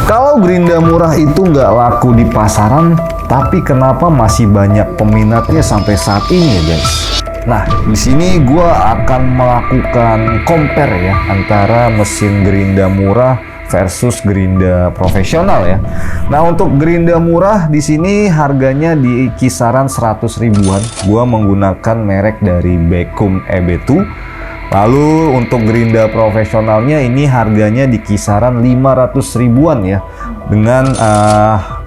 Kalau gerinda murah itu nggak laku di pasaran, tapi kenapa masih banyak peminatnya sampai saat ini, guys? Nah, di sini gue akan melakukan compare ya antara mesin gerinda murah versus gerinda profesional ya. Nah, untuk gerinda murah di sini harganya di kisaran 100 ribuan. Gua menggunakan merek dari Beckum EB2. Lalu untuk gerinda profesionalnya ini harganya di kisaran 500 ribuan ya. Dengan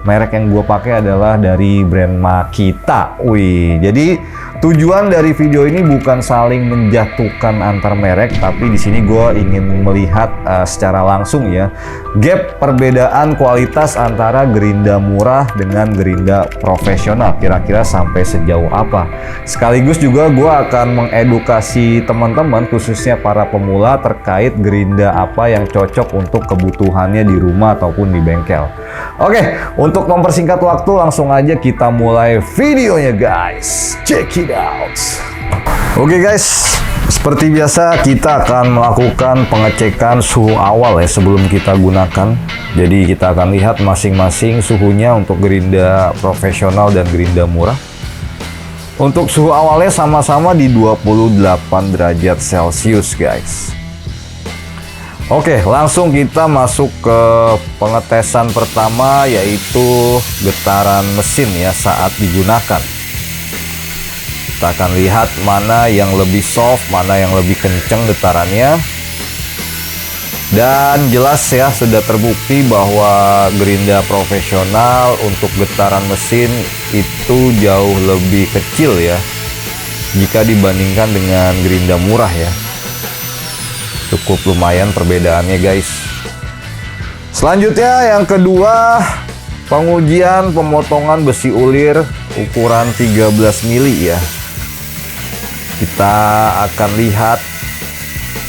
merek yang gue pakai adalah dari brand Makita. Wih, jadi tujuan dari video ini bukan saling menjatuhkan antar merek, tapi di sini gue ingin melihat secara langsung ya gap perbedaan kualitas antara gerinda murah dengan gerinda profesional. Kira-kira sampai sejauh apa? Sekaligus juga gue akan mengedukasi teman-teman khususnya para pemula terkait gerinda apa yang cocok untuk kebutuhannya di rumah ataupun di bengkel. Oke, untuk mempersingkat waktu langsung aja kita mulai videonya guys. Check it out. Oke guys, seperti biasa kita akan melakukan pengecekan suhu awal ya sebelum kita gunakan. Jadi kita akan lihat masing-masing suhunya untuk gerinda profesional dan gerinda murah. Untuk suhu awalnya sama-sama di 28 derajat Celcius guys. Oke, langsung kita masuk ke pengetesan pertama, yaitu getaran mesin ya saat digunakan. Kita akan lihat mana yang lebih soft, mana yang lebih kenceng getarannya. Dan jelas ya sudah terbukti bahwa gerinda profesional untuk getaran mesin itu jauh lebih kecil ya jika dibandingkan dengan gerinda murah ya. Cukup lumayan perbedaannya guys. Selanjutnya yang kedua, pengujian pemotongan besi ulir ukuran 13 mili ya. Kita akan lihat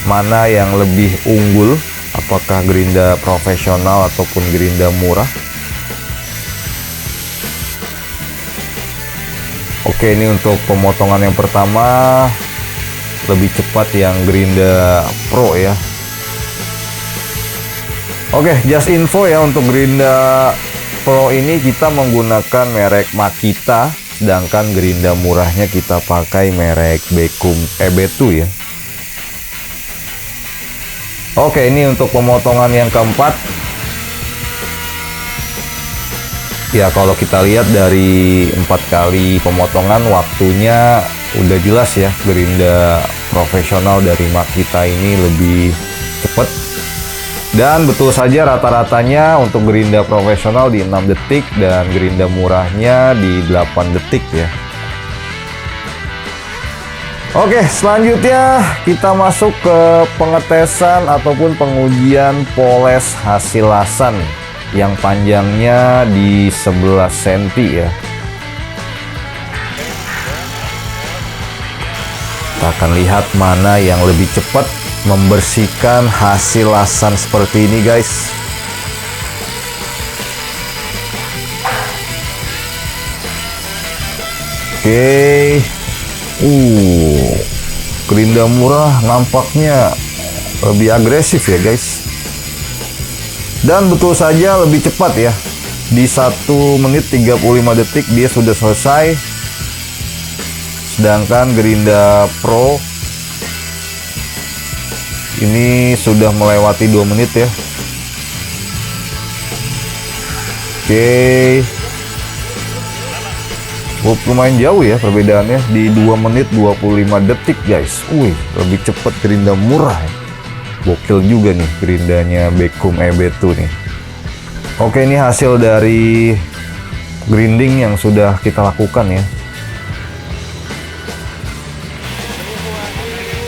mana yang lebih unggul, apakah gerinda profesional ataupun gerinda murah. Oke, ini untuk pemotongan yang pertama lebih cepat yang gerinda pro ya. Oke, just info ya, untuk gerinda pro ini kita menggunakan merek Makita, sedangkan gerinda murahnya kita pakai merek Beckum EB2 ya. Oke, ini untuk pemotongan yang keempat. Ya, kalau kita lihat dari 4 kali pemotongan waktunya udah jelas ya gerinda profesional dari Makita ini lebih cepat. Dan betul saja rata-ratanya untuk gerinda profesional di 6 detik dan gerinda murahnya di 8 detik ya. Oke, selanjutnya kita masuk ke pengetesan ataupun pengujian poles hasil lasan yang panjangnya di 11 cm ya. Kita akan lihat mana yang lebih cepat membersihkan hasil lasan seperti ini guys. Oke. Gerinda murah nampaknya lebih agresif ya guys. Dan betul saja lebih cepat ya. Di 1 menit 35 detik dia sudah selesai. Sedangkan gerinda pro ini sudah melewati 2 menit ya. Oke. Lumayan jauh ya perbedaannya di 2 menit 25 detik guys. Wih, lebih cepat gerinda murah ya. Gokil juga nih gerindanya Beckum EB2 nih. Oke, ini hasil dari grinding yang sudah kita lakukan ya.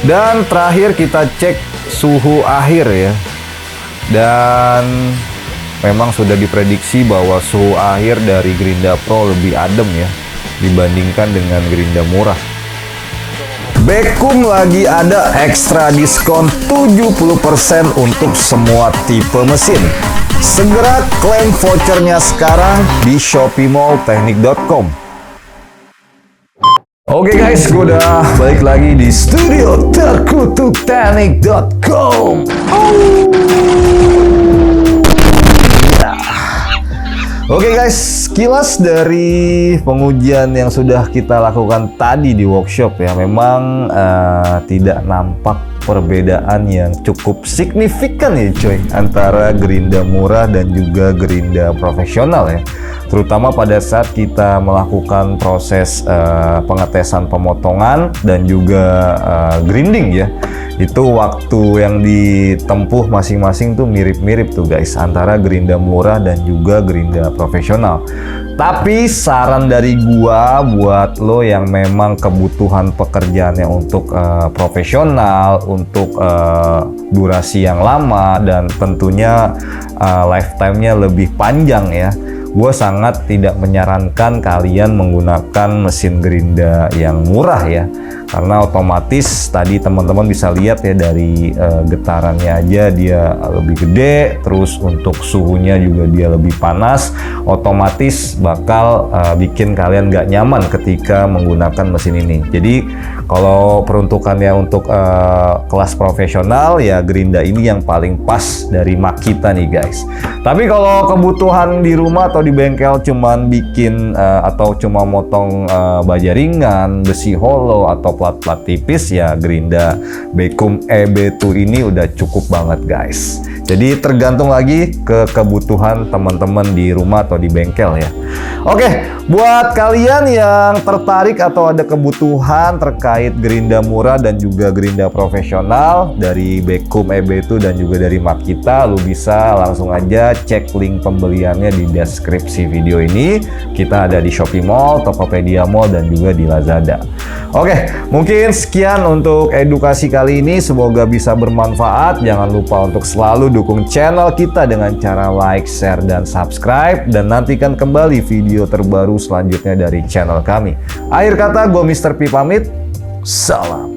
Dan terakhir kita cek suhu akhir ya. Dan memang sudah diprediksi bahwa suhu akhir dari gerinda pro lebih adem ya dibandingkan dengan gerinda murah. Beckum lagi ada ekstra diskon 70% untuk semua tipe mesin. Segera klaim vouchernya sekarang di shopee-mall-teknik.com. Oke guys, gue udah balik lagi di studio terkutuk teknik.com. Oke guys, sekilas dari pengujian yang sudah kita lakukan tadi di workshop ya, memang tidak nampak perbedaan yang cukup signifikan ya coy, antara gerinda murah dan juga gerinda profesional ya. Terutama pada saat kita melakukan proses pengetesan pemotongan dan juga grinding ya. Itu waktu yang ditempuh masing-masing tuh mirip-mirip tuh guys, antara gerinda murah dan juga gerinda profesional. Tapi saran dari gua buat lo yang memang kebutuhan pekerjaannya untuk profesional, untuk durasi yang lama dan tentunya lifetime-nya lebih panjang ya, gue sangat tidak menyarankan kalian menggunakan mesin gerinda yang murah ya, karena otomatis tadi teman-teman bisa lihat ya dari getarannya aja dia lebih gede, terus untuk suhunya juga dia lebih panas, otomatis bakal bikin kalian nggak nyaman ketika menggunakan mesin ini. Jadi kalau peruntukannya untuk kelas profesional ya, gerinda ini yang paling pas dari Makita nih guys. Tapi kalau kebutuhan di rumah atau di bengkel cuman bikin atau cuma motong baja ringan, besi hollow atau plat-plat tipis ya, gerinda Beckum EB2 ini udah cukup banget guys. Jadi tergantung lagi ke kebutuhan teman-teman di rumah atau di bengkel ya. Oke, buat kalian yang tertarik atau ada kebutuhan terkait gerinda murah dan juga gerinda profesional dari Beckum EB2 dan juga dari Makita, lu bisa langsung aja cek link pembeliannya di deskripsi video ini. Kita ada di Shopee Mall, Tokopedia Mall, dan juga di Lazada. Oke, mungkin sekian untuk edukasi kali ini. Semoga bisa bermanfaat. Jangan lupa untuk selalu dukung channel kita dengan cara like, share, dan subscribe. Dan nantikan kembali video terbaru selanjutnya dari channel kami. Akhir kata, gue Mr. P pamit. Salam.